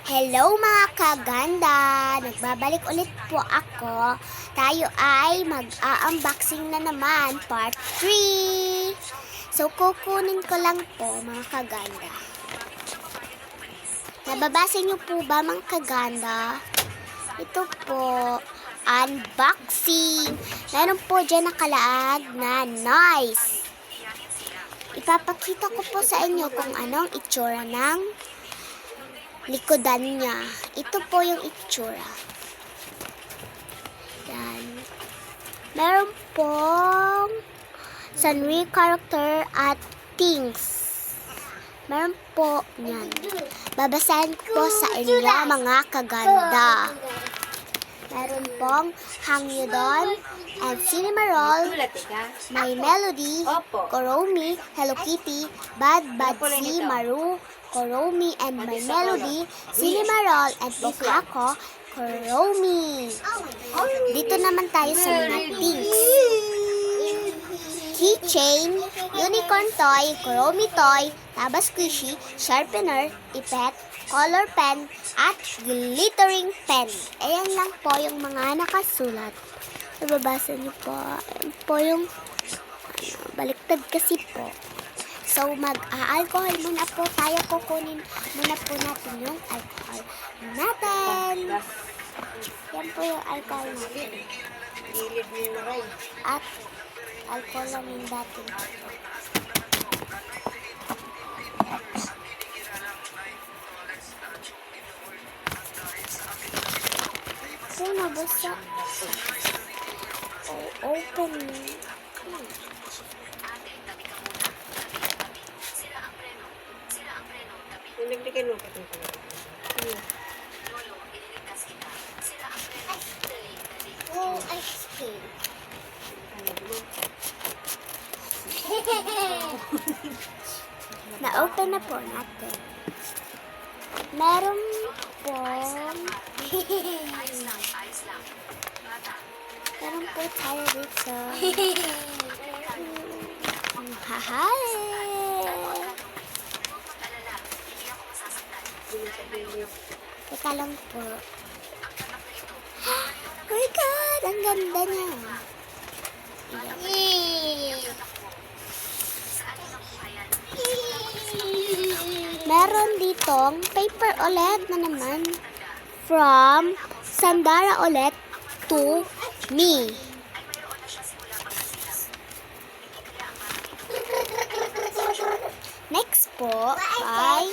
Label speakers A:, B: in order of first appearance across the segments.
A: Hello mga kaganda! Nagbabalik ulit po ako. Tayo ay mag-unboxing na naman, part 3. So, kukunin ko lang po mga kaganda. Nababasa niyo po ba mga kaganda? Ito po, unboxing. Meron po dyan nakalaag na nice. Ipapakita ko po sa inyo kung anong itsura ng likodan niya. Ito po yung itsura. Yan. Meron pong Sunway character at things. Meron po yan. Babasahin ko sa inyo mga kaganda. Meron pong Hangyudon and Cinnamoroll, My Melody, Kuromi, Hello Kitty, Bad Badzi, Maru, Kuromi and My Melody, Cinnamoroll and Bokako, Kuromi. Dito naman tayo sa mga things. Keychain, unicorn toy, Kuromi toy, Taba squishy, sharpener, effect, color pen, at glittering pen. Ayan lang po yung mga nakasulat. Nababasa niyo po. Ayan po yung baliktad kasi po. So, mag-alcohol muna po tayo. Kukunin muna po natin yung alcohol natin. Yan po yung alcohol natin. At alcohol lang yung dating. So, nabasa. Open.
B: Nagdikan mo pa ito.
A: Oh, ice cream. Na-open na po natin. Meron po meron po tayo dito. Hahay! Teka lang po. Oh my God! Ang ganda niya. Meron ditong paper ulit na naman. From Sandara ulit to me. Next po ay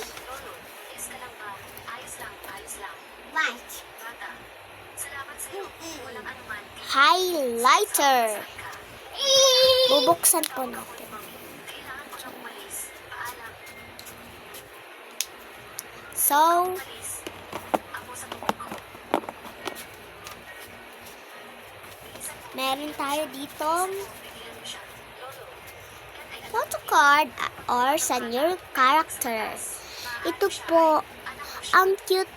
A: highlighter. Bubuksan po natin. So, meron tayo ditong photo card or senior character. Ito po, ang cute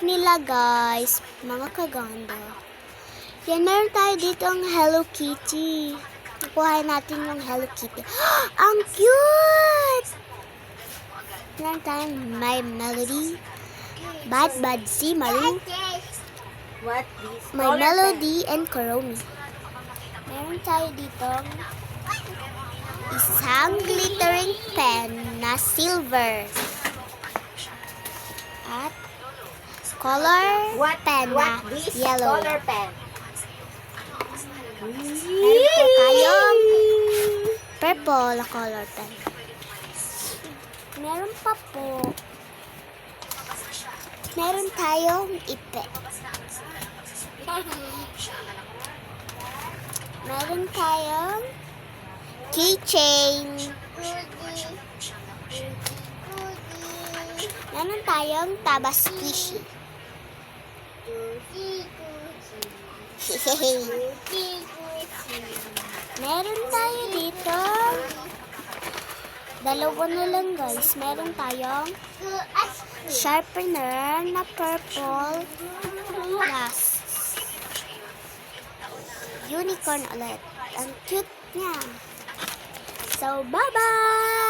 A: nila guys, mga kaganda. Yan, meron tayo dito ang Hello Kitty. Kukuhain natin yung Hello Kitty. Ang cute! Meron tayong My Melody, Bad Badzi, Maru, My Melody, and Kuromi. Meron tayo dito isang glittering pen na silver. At color pen na yellow.
B: Color pen.
A: Meron po tayong purple na color pen. Meron pa po. Meron tayong ipe. Meron tayong keychain. Meron tayong Taba squishy. Meron tayo dito. Dalawa na lang guys. Meron tayong sharpener na purple plus unicorn ulit. Ang cute niya. So, bye-bye!